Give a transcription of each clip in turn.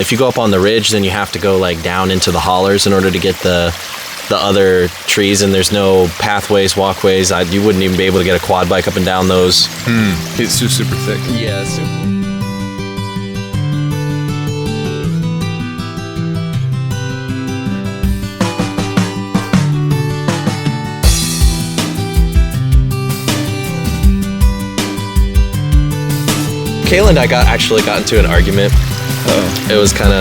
if you go up on the ridge, then you have to go like down into the hollers in order to get the other trees, and there's no pathways, walkways. You wouldn't even be able to get a quad bike up and down those. It's super thick. Yeah, super. Kayla and I actually got into an argument. It was kind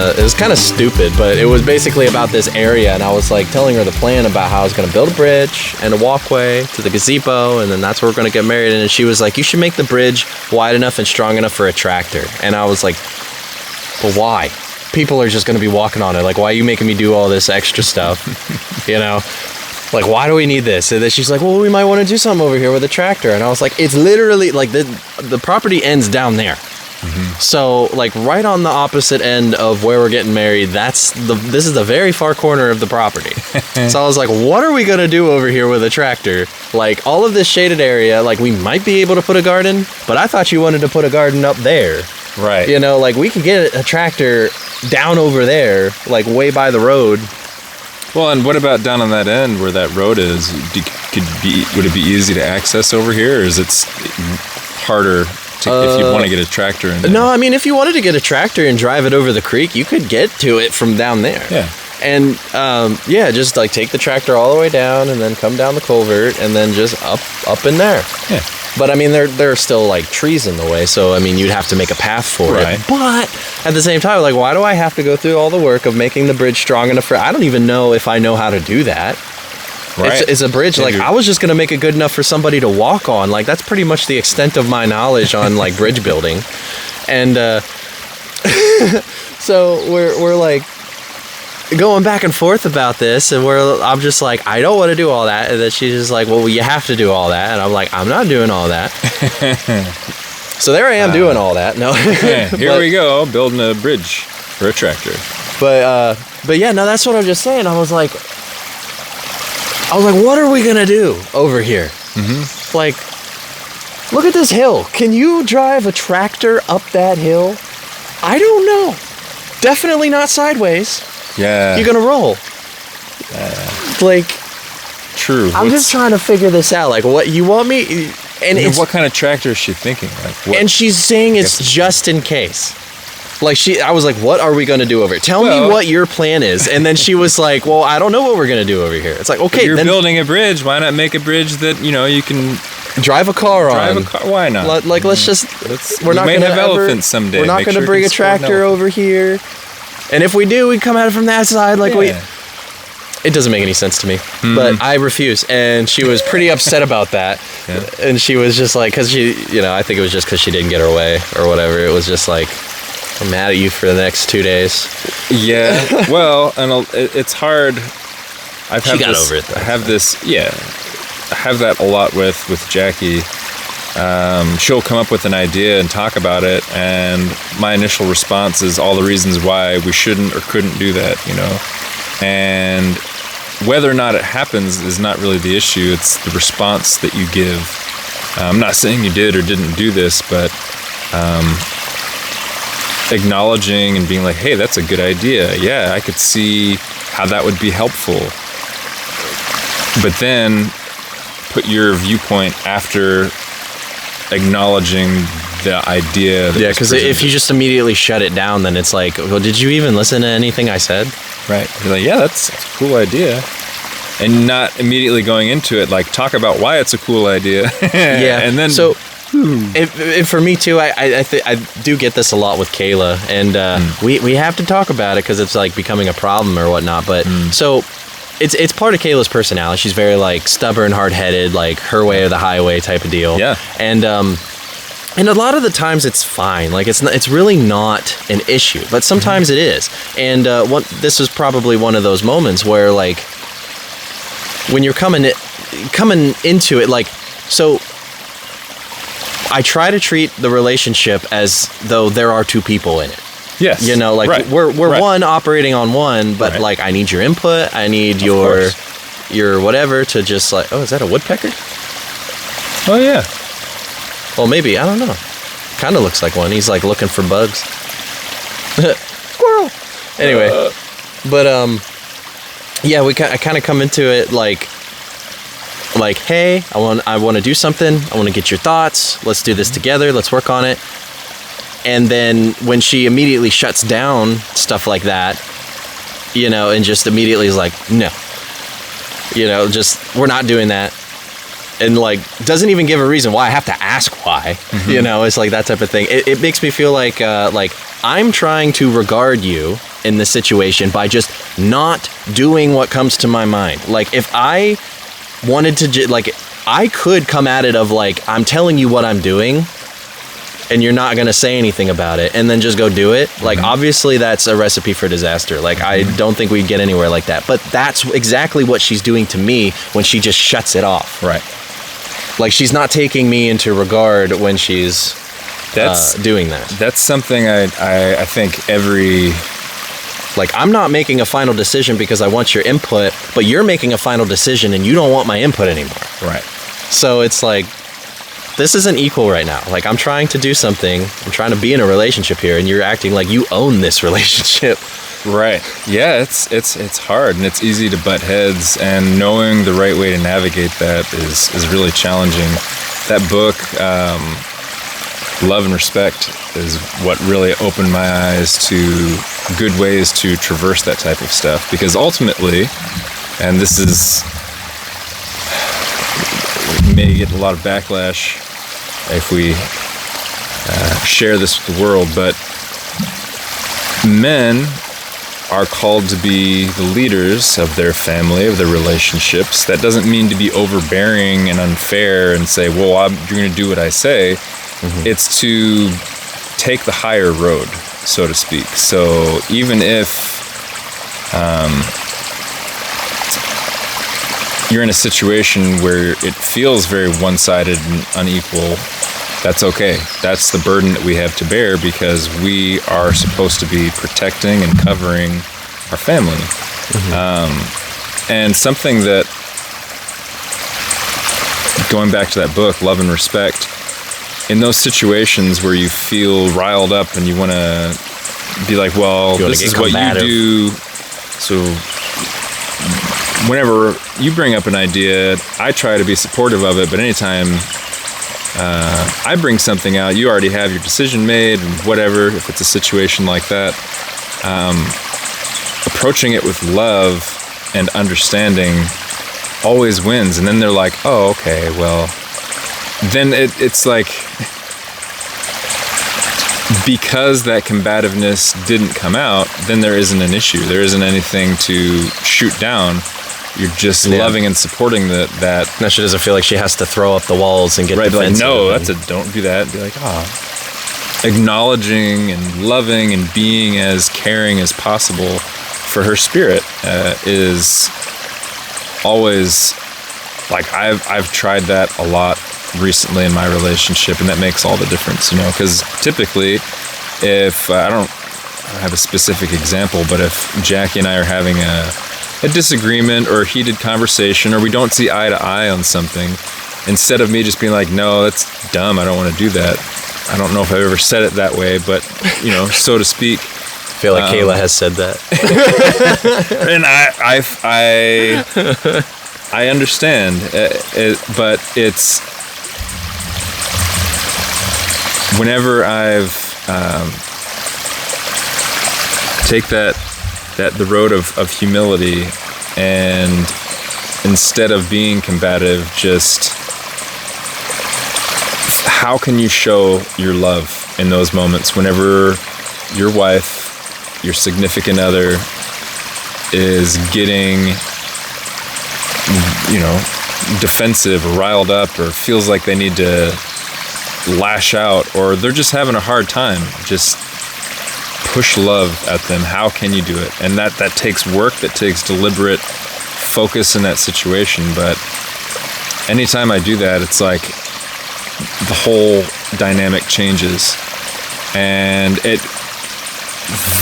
of stupid, but it was basically about this area, and I was like telling her the plan about how I was going to build a bridge and a walkway to the gazebo, and then that's where we're going to get married. And she was like, you should make the bridge wide enough and strong enough for a tractor. And I was like, well, why? People are just going to be walking on it. Like, why are you making me do all this extra stuff? You know? Like, why do we need this? And then she's like, well, we might want to do something over here with a tractor. And I was like, it's literally like the property ends down there. So like right on the opposite end of where we're getting married, this is the very far corner of the property. So I was like, what are we going to do over here with a tractor? Like all of this shaded area, like we might be able to put a garden, but I thought you wanted to put a garden up there. Right. You know, like we could get a tractor down over there, like way by the road. Well, and what about down on that end where that road is? Would it be easy to access over here, or is it harder if you want to get a tractor in there? No, I mean, if you wanted to get a tractor and drive it over the creek, you could get to it from down there. Yeah. And, just like take the tractor all the way down and then come down the culvert and then just up in there. Yeah. But, I mean, there are still, like, trees in the way, so, I mean, you'd have to make a path for it. But at the same time, like, why do I have to go through all the work of making the bridge strong enough for... I don't even know if I know how to do that. Right. It's a bridge. Like, I was just going to make it good enough for somebody to walk on. Like, that's pretty much the extent of my knowledge on, like, bridge building. And so we're like going back and forth about this, and I'm just like, I don't want to do all that. And then she's just like, well, you have to do all that. And I'm like, I'm not doing all that. So there I am doing all that. No. Here we go, building a bridge for a tractor. But yeah, no, that's what I'm just saying. I was like, what are we going to do over here? Mm-hmm. Like, look at this hill. Can you drive a tractor up that hill? I don't know. Definitely not sideways. Yeah. You're going to roll. Like, true. I'm just trying to figure this out. Like, what you want me... And what kind of tractor is she thinking? Like, what? And she's saying it's just in case. Like I was like, what are we going to do over here? Tell me what your plan is. And then she was like, well, I don't know what we're going to do over here. It's like, okay, you're building a bridge. Why not make a bridge that, you can drive a car on? Why not? Like, let's just, we're not going to have elephants someday. We're not going to bring a tractor over here. And if we do, we come at it from that side. Like it doesn't make any sense to me, but I refuse. And she was pretty upset about that. Yeah. And she was just like, cause she, I think it was just cause she didn't get her way or whatever. It was just like, I'm mad at you for the next 2 days. Yeah. Well, and it's hard. She got over it, though. I have that a lot with Jackie. She'll come up with an idea and talk about it, and my initial response is all the reasons why we shouldn't or couldn't do that, And whether or not it happens is not really the issue. It's the response that you give. I'm not saying you did or didn't do this, but acknowledging and being like, hey, that's a good idea. Yeah, I could see how that would be helpful. But then put your viewpoint after acknowledging the idea. Yeah, because if you just immediately shut it down, then it's like, well, did you even listen to anything I said? Right. You're like, yeah, that's a cool idea. And not immediately going into it, like, talk about why it's a cool idea. Yeah. And then... So, for me, too, I do get this a lot with Kayla. And we have to talk about it because it's, like, becoming a problem or whatnot. But, so... It's part of Kayla's personality. She's very, like, stubborn, hard-headed, like, her way or the highway type of deal. Yeah. And a lot of the times it's fine. Like, it's really not an issue. But sometimes it is. And this was probably one of those moments where, like, when you're coming into it, like, so I try to treat the relationship as though there are two people in it. Yes. Like we're one operating on one, but like I need your input, I need your whatever to just like, oh, is that a woodpecker? Oh yeah. Well, maybe, I don't know. Kind of looks like one. He's like looking for bugs. Squirrel. Anyway, but yeah, I kind of come into it like, hey, I want to do something. I want to get your thoughts. Let's do this together. Let's work on it. And then when she immediately shuts down stuff like that, you know, and just immediately is like, no, you know, just, we're not doing that. And like, doesn't even give a reason why. I have to ask why, you know, it's like that type of thing. It makes me feel like I'm trying to regard you in this situation by just not doing what comes to my mind. Like if I wanted to, like, I could come at it of like, I'm telling you what I'm doing and you're not going to say anything about it and then just go do it. Like, obviously that's a recipe for disaster. Like, I don't think we'd get anywhere like that. But that's exactly what she's doing to me when she just shuts it off. Right. Like, she's not taking me into regard when she's doing that. That's something I think every... Like, I'm not making a final decision because I want your input, but you're making a final decision and you don't want my input anymore. Right. So it's like, this isn't equal right now. Like, I'm trying to do something. I'm trying to be in a relationship here, and you're acting like you own this relationship. Right. Yeah, it's hard, and it's easy to butt heads, and knowing the right way to navigate that is really challenging. That book, Love and Respect, is what really opened my eyes to good ways to traverse that type of stuff. Because ultimately, and this is, we may get a lot of backlash if we share this with the world, but men are called to be the leaders of their family, of their relationships. That doesn't mean to be overbearing and unfair and say, well, you're going to do what I say. It's to take the higher road, so to speak. So even if you're in a situation where it feels very one-sided and unequal, that's okay. That's the burden that we have to bear because we are supposed to be protecting and covering our family. And something that, going back to that book, Love and Respect, in those situations where you feel riled up and you want to be like, well, this is what you do. So whenever you bring up an idea, I try to be supportive of it, but anytime I bring something out, you already have your decision made, and whatever, if it's a situation like that, approaching it with love and understanding always wins. And then they're like, oh, okay, well, then it's like, because that combativeness didn't come out, then there isn't an issue. There isn't anything to shoot down. You're just loving and supporting that. Now she doesn't feel like she has to throw up the walls and get defensive. Like, no, don't do that. Be like, acknowledging and loving and being as caring as possible for her spirit is always, like, I've tried that a lot recently in my relationship, and that makes all the difference, you know, because typically if I don't have a specific example, but if Jackie and I are having a disagreement or a heated conversation, or we don't see eye to eye on something, instead of me just being like, no, that's dumb, I don't want to do that. I don't know if I've ever said it that way, but, you know, so to speak. I feel like Kayla has said that. And I understand, but it's whenever I've take the road of humility, and instead of being combative, just how can you show your love in those moments whenever your wife, your significant other, is getting, you know, defensive or riled up or feels like they need to lash out, or they're just having a hard time. Just push love at them. How can you do it? And that takes work, that takes deliberate focus in that situation. But anytime I do that, it's like the whole dynamic changes, and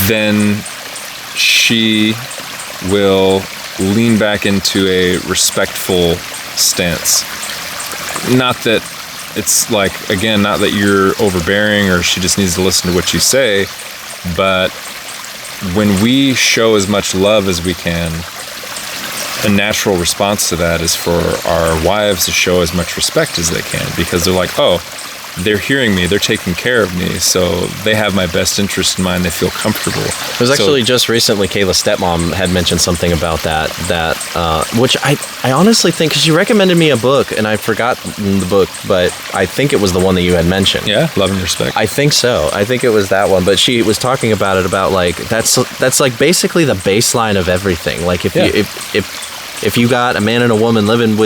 then she will lean back into a respectful stance. Not that it's like, again, not that you're overbearing or she just needs to listen to what you say, but when we show as much love as we can, a natural response to that is for our wives to show as much respect as they can, because they're like, oh, they're hearing me, they're taking care of me, so they have my best interest in mind, they feel comfortable. It was actually just recently Kayla's stepmom had mentioned something about that which I honestly think, because you recommended me a book, and I forgot the book, but I think it was the one that you had mentioned. Yeah, Love and Respect. I think so. I think it was that one, but she was talking about it, about like, that's like basically the baseline of everything. Like if you got a man and a woman living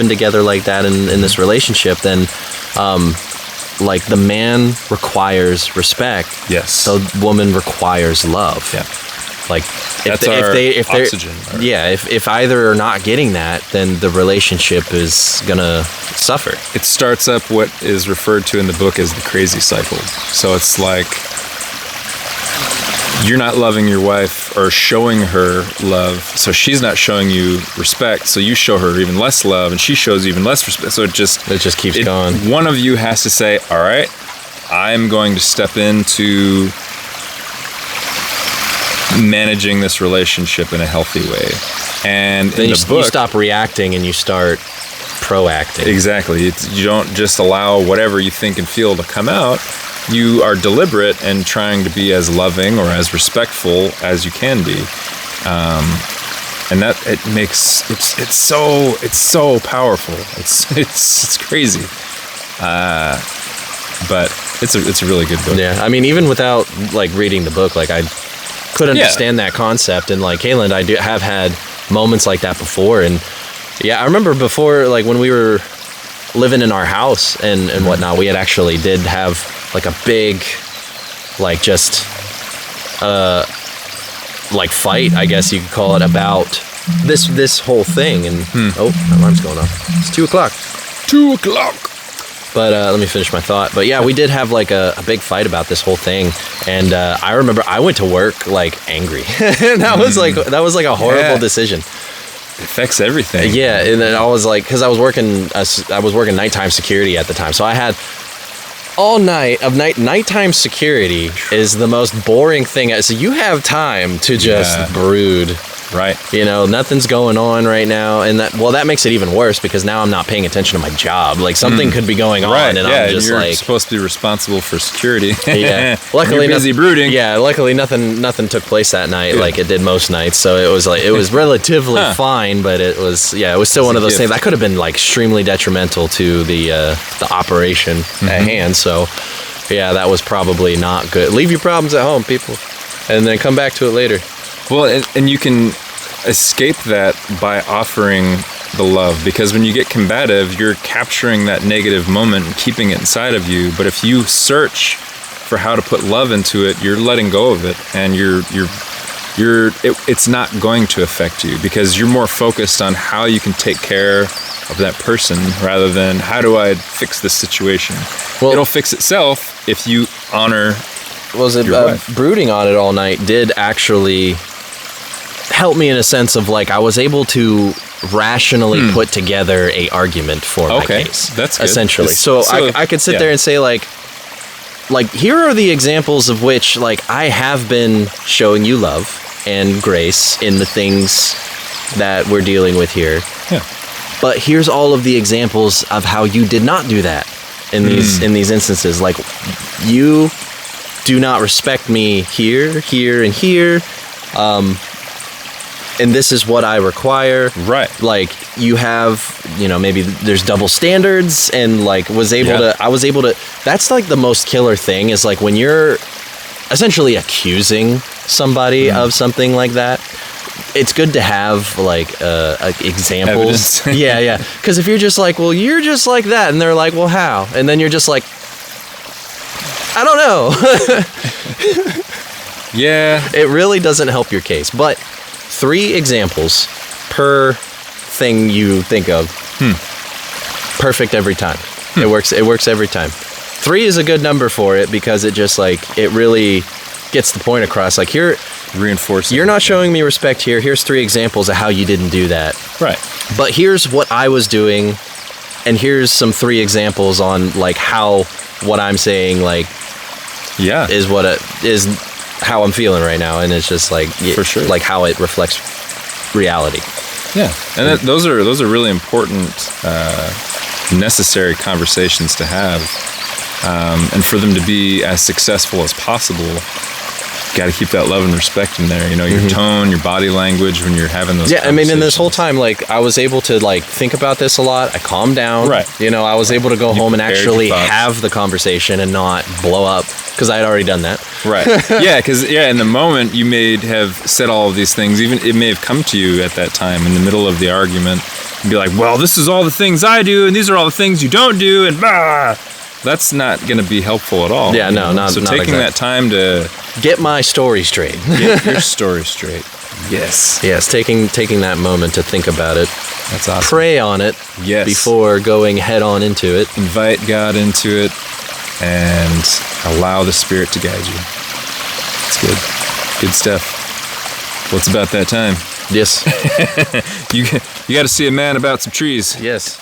together like that in this relationship, then like the man requires respect. Yes. The woman requires love. Yeah. Like if oxygen. If either are not getting that, then the relationship is gonna suffer. It starts up what is referred to in the book as the crazy cycle. So it's like, you're not loving your wife or showing her love, so she's not showing you respect, so you show her even less love, and she shows even less respect. So it just keeps going. One of you has to say, all right, I'm going to step into managing this relationship in a healthy way. And then in the book, you stop reacting and you start proacting. Exactly. You don't just allow whatever you think and feel to come out. You are deliberate and trying to be as loving or as respectful as you can be, and that it's so powerful. It's crazy, but it's a really good book. Yeah, I mean, even without like reading the book, like I could understand that concept, and like Kayla and I have had moments like that before, and yeah, I remember before, like when we were living in our house and whatnot, we did have like a big, like just like fight, I guess you could call it, about this whole thing. And oh, my alarm's going off. It's 2:00. 2:00. But let me finish my thought. But yeah, we did have like a big fight about this whole thing, and I remember I went to work like angry. that was like a horrible decision. It affects everything. Yeah, and then I was like, because I was working nighttime security at the time, so I had all night of nighttime security is the most boring thing. So you have time to just brood. Right. You know, nothing's going on right now, and that makes it even worse, because now I'm not paying attention to my job. Like something could be going on, and I'm just you're like supposed to be responsible for security. Yeah. Luckily, you're busy brooding. Yeah. Luckily, nothing took place that night like it did most nights. So it was relatively fine, but it was still one of those things that could have been like extremely detrimental to the operation at hand. So yeah, that was probably not good. Leave your problems at home, people, and then come back to it later. Well, and you can escape that by offering the love, because when you get combative, you're capturing that negative moment and keeping it inside of you. But if you search for how to put love into it, you're letting go of it, and it's not going to affect you, because you're more focused on how you can take care of that person rather than how do I fix this situation. Well, it'll fix itself if you honor. Brooding on it all night did actually help me in a sense of like I was able to rationally put together a argument for my case. That's good. Essentially. So I could sit there and say like here are the examples of which like I have been showing you love and grace in the things that we're dealing with here. Yeah. But here's all of the examples of how you did not do that in these instances. Like you do not respect me here, and here. And this is what I require. Right. Like you have, maybe there's double standards, and like I was able to, that's like the most killer thing is like when you're essentially accusing somebody of something like that, it's good to have like examples. Yeah. Because if you're just like, well, you're just like that, and they're like, well, how? And then you're just like, I don't know. Yeah. It really doesn't help your case. But 3 examples per thing you think of. Perfect every time. It works every time. 3 is a good number for it, because it just like it really gets the point across. Like here, reinforcing. You're not showing me respect here. Here's 3 examples of how you didn't do that. Right. But here's what I was doing, and here's some 3 examples on like how what I'm saying like is what it is how I'm feeling right now, and it's just like For sure. like how it reflects reality. Yeah, and those are really important, necessary conversations to have, and for them to be as successful as possible. Got to keep that love and respect in there. You know, your tone, your body language when you're having those. Yeah, I mean, in this whole time, like, I was able to like think about this a lot. I calmed down. Right. You know, I was able to go home and actually your thoughts. have the conversation and not blow up because I had already done that. Right. Yeah, because in the moment you may have said all of these things. Even it may have come to you at that time in the middle of the argument and be like, "Well, this is all the things I do, and these are all the things you don't do," and blah. That's not going to be helpful at all. Yeah, no, not. So not taking exactly. that time to Get my story straight. get your story straight. Yes. Yes, taking that moment to think about it, That's awesome. pray on it Yes. before going head on into it. Invite God into it and allow the Spirit to guide you. It's good. Good stuff. Well, it's about that time. Yes, You got to see a man about some trees. yes.